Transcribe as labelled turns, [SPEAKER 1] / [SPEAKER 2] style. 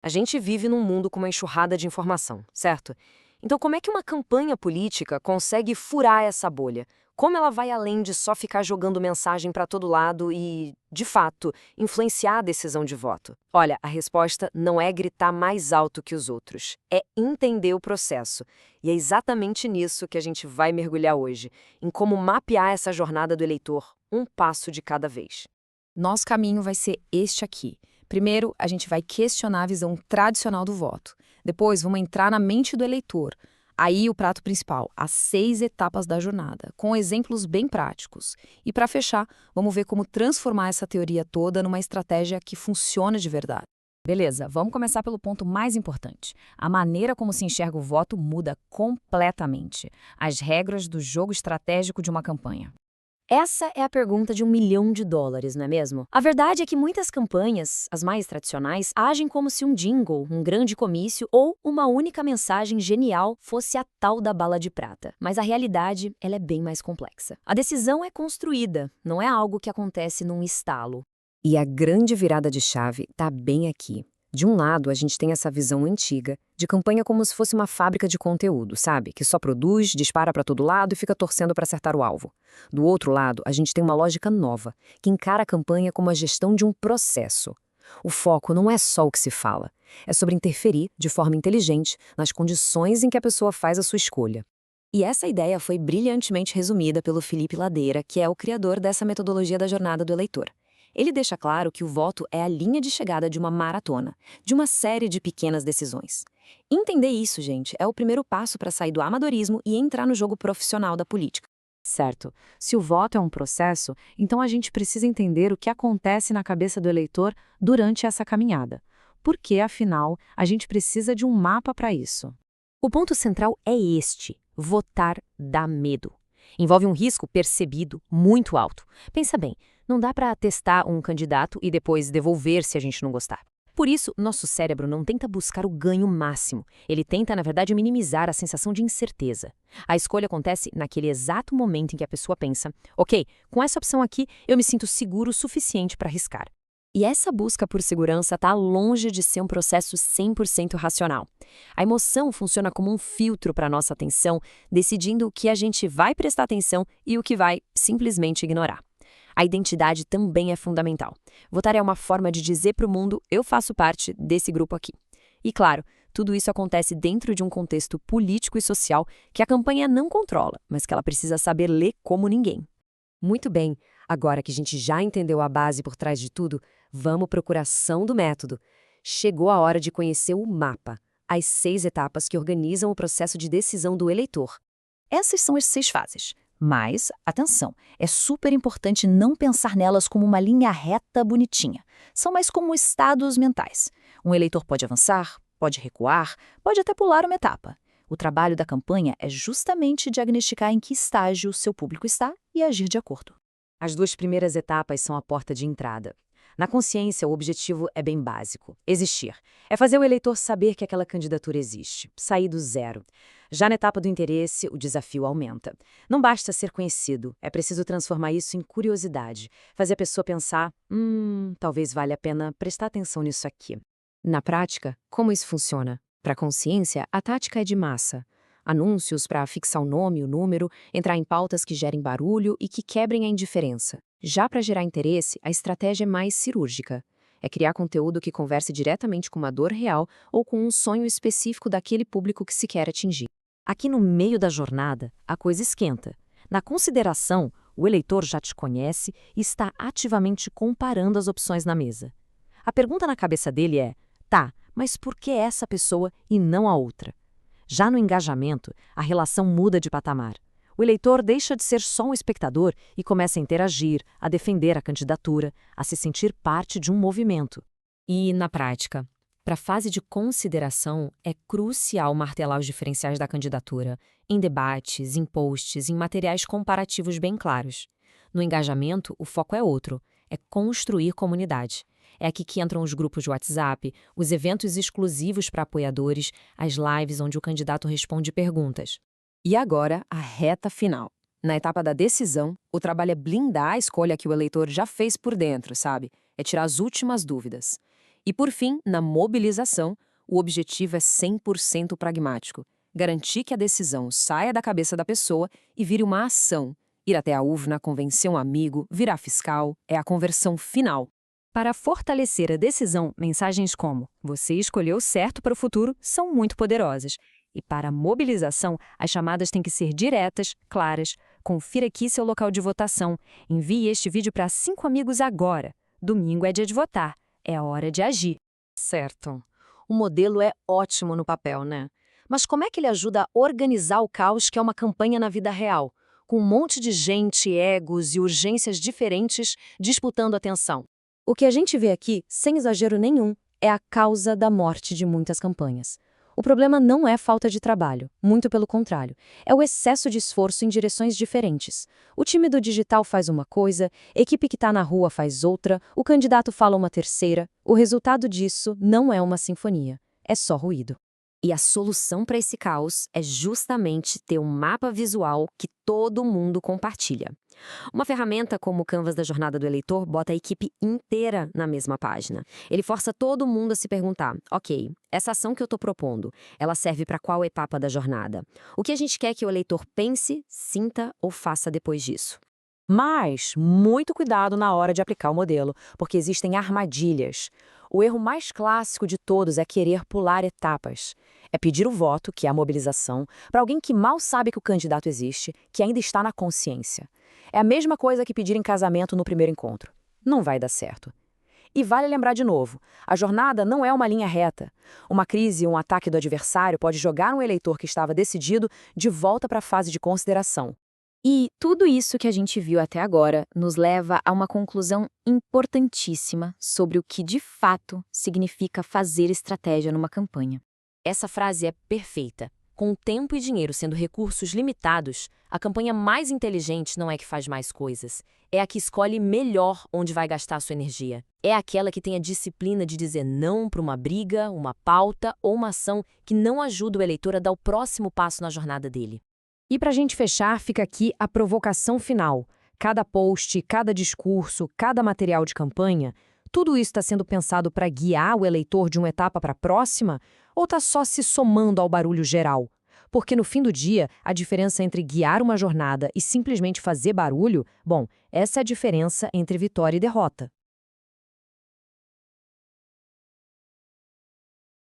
[SPEAKER 1] A gente vive num mundo com uma enxurrada de informação, certo? Então, como é que uma campanha política consegue furar essa bolha? Como ela vai além de só ficar jogando mensagem para todo lado e, de fato, influenciar a decisão de voto? Olha, a resposta não é gritar mais alto que os outros, é entender o processo. E é exatamente nisso que a gente vai mergulhar hoje, em como mapear essa jornada do eleitor, um passo de cada vez.
[SPEAKER 2] Nosso caminho vai ser este aqui. Primeiro, a gente vai questionar a visão tradicional do voto. Depois, vamos entrar na mente do eleitor. Aí, o prato principal, as 6 etapas da jornada, com exemplos bem práticos. E para fechar, vamos ver como transformar essa teoria toda numa estratégia que funcione de verdade. Beleza, vamos começar pelo ponto mais importante. A maneira como se enxerga o voto muda completamente. As regras do jogo estratégico de uma campanha.
[SPEAKER 1] Essa é a pergunta de US$ 1 milhão, não é mesmo? A verdade é que muitas campanhas, as mais tradicionais, agem como se um jingle, um grande comício ou uma única mensagem genial fosse a tal da bala de prata. Mas a realidade, ela é bem mais complexa. A decisão é construída, não é algo que acontece num estalo. E a grande virada de chave está bem aqui. De um lado, a gente tem essa visão antiga de campanha como se fosse uma fábrica de conteúdo, sabe? Que só produz, dispara para todo lado e fica torcendo para acertar o alvo. Do outro lado, a gente tem uma lógica nova, que encara a campanha como a gestão de um processo. O foco não é só o que se fala, é sobre interferir, de forma inteligente, nas condições em que a pessoa faz a sua escolha. E essa ideia foi brilhantemente resumida pelo Felipe Ladeira, que é o criador dessa metodologia da jornada do eleitor. Ele deixa claro que o voto é a linha de chegada de uma maratona, de uma série de pequenas decisões. Entender isso, gente, é o primeiro passo para sair do amadorismo e entrar no jogo profissional da política.
[SPEAKER 2] Certo. Se o voto é um processo, então a gente precisa entender o que acontece na cabeça do eleitor durante essa caminhada. Porque, afinal, a gente precisa de um mapa para isso.
[SPEAKER 1] O ponto central é este: votar dá medo. Envolve um risco percebido muito alto. Pensa bem, não dá para testar um candidato e depois devolver se a gente não gostar. Por isso, nosso cérebro não tenta buscar o ganho máximo. Ele tenta, na verdade, minimizar a sensação de incerteza. A escolha acontece naquele exato momento em que a pessoa pensa: ok, com essa opção aqui, eu me sinto seguro o suficiente para arriscar. E essa busca por segurança está longe de ser um processo 100% racional. A emoção funciona como um filtro para a nossa atenção, decidindo o que a gente vai prestar atenção e o que vai simplesmente ignorar. A identidade também é fundamental. Votar é uma forma de dizer para o mundo: eu faço parte desse grupo aqui. E claro, tudo isso acontece dentro de um contexto político e social que a campanha não controla, mas que ela precisa saber ler como ninguém. Muito bem, agora que a gente já entendeu a base por trás de tudo, vamos para a procuração do método. Chegou a hora de conhecer o mapa, as 6 etapas que organizam o processo de decisão do eleitor.
[SPEAKER 2] Essas são as 6 fases. Mas, atenção, é super importante não pensar nelas como uma linha reta bonitinha. São mais como estados mentais. Um eleitor pode avançar, pode recuar, pode até pular uma etapa. O trabalho da campanha é justamente diagnosticar em que estágio o seu público está e agir de acordo.
[SPEAKER 1] As 2 primeiras etapas são a porta de entrada. Na consciência, o objetivo é bem básico: existir. É fazer o eleitor saber que aquela candidatura existe, sair do zero. Já na etapa do interesse, o desafio aumenta. Não basta ser conhecido, é preciso transformar isso em curiosidade, fazer a pessoa pensar: talvez valha a pena prestar atenção nisso aqui. Na prática, como isso funciona? Para a consciência, a tática é de massa. Anúncios para fixar o nome, o número, entrar em pautas que gerem barulho e que quebrem a indiferença. Já para gerar interesse, a estratégia é mais cirúrgica. É criar conteúdo que converse diretamente com uma dor real ou com um sonho específico daquele público que se quer atingir. Aqui no meio da jornada, a coisa esquenta. Na consideração, o eleitor já te conhece e está ativamente comparando as opções na mesa. A pergunta na cabeça dele é: tá, mas por que essa pessoa e não a outra? Já no engajamento, a relação muda de patamar. O eleitor deixa de ser só um espectador e começa a interagir, a defender a candidatura, a se sentir parte de um movimento. E, na prática, para a fase de consideração, é crucial martelar os diferenciais da candidatura, em debates, em posts, em materiais comparativos bem claros. No engajamento, o foco é outro: é construir comunidade. É aqui que entram os grupos de WhatsApp, os eventos exclusivos para apoiadores, as lives onde o candidato responde perguntas. E agora, a reta final. Na etapa da decisão, o trabalho é blindar a escolha que o eleitor já fez por dentro, sabe? É tirar as últimas dúvidas.
[SPEAKER 2] E por fim, na mobilização, o objetivo é 100% pragmático. Garantir que a decisão saia da cabeça da pessoa e vire uma ação. Ir até a urna, convencer um amigo, virar fiscal, é a conversão final.
[SPEAKER 1] Para fortalecer a decisão, mensagens como "você escolheu certo para o futuro" são muito poderosas. E para a mobilização, as chamadas têm que ser diretas, claras. Confira aqui seu local de votação. Envie este vídeo para 5 amigos agora. Domingo é dia de votar. É hora de agir. Certo. O modelo é ótimo no papel, né? Mas como é que ele ajuda a organizar o caos que é uma campanha na vida real, com um monte de gente, egos e urgências diferentes disputando atenção? O que a gente vê aqui, sem exagero nenhum, é a causa da morte de muitas campanhas. O problema não é falta de trabalho, muito pelo contrário. É o excesso de esforço em direções diferentes. O time do digital faz uma coisa, a equipe que está na rua faz outra, o candidato fala uma terceira. O resultado disso não é uma sinfonia, é só ruído. E a solução para esse caos é justamente ter um mapa visual que todo mundo compartilha. Uma ferramenta como o Canvas da jornada do eleitor bota a equipe inteira na mesma página. Ele força todo mundo a se perguntar, ok, essa ação que eu estou propondo, ela serve para qual etapa da jornada? O que a gente quer que o eleitor pense, sinta ou faça depois disso? Mas muito cuidado na hora de aplicar o modelo, porque existem armadilhas. O erro mais clássico de todos é querer pular etapas. É pedir o voto, que é a mobilização, para alguém que mal sabe que o candidato existe, que ainda está na consciência. É a mesma coisa que pedir em casamento no primeiro encontro. Não vai dar certo. E vale lembrar de novo, a jornada não é uma linha reta. Uma crise ou um ataque do adversário pode jogar um eleitor que estava decidido de volta para a fase de consideração. E tudo isso que a gente viu até agora nos leva a uma conclusão importantíssima sobre o que de fato significa fazer estratégia numa campanha. Essa frase é perfeita. Com tempo e dinheiro sendo recursos limitados, a campanha mais inteligente não é que faz mais coisas. É a que escolhe melhor onde vai gastar sua energia. É aquela que tem a disciplina de dizer não para uma briga, uma pauta ou uma ação que não ajuda o eleitor a dar o próximo passo na jornada dele. E para a gente fechar, fica aqui a provocação final. Cada post, cada discurso, cada material de campanha, tudo isso está sendo pensado para guiar o eleitor de uma etapa para a próxima? Ou está só se somando ao barulho geral? Porque no fim do dia, a diferença entre guiar uma jornada e simplesmente fazer barulho, bom, essa é a diferença entre vitória e derrota.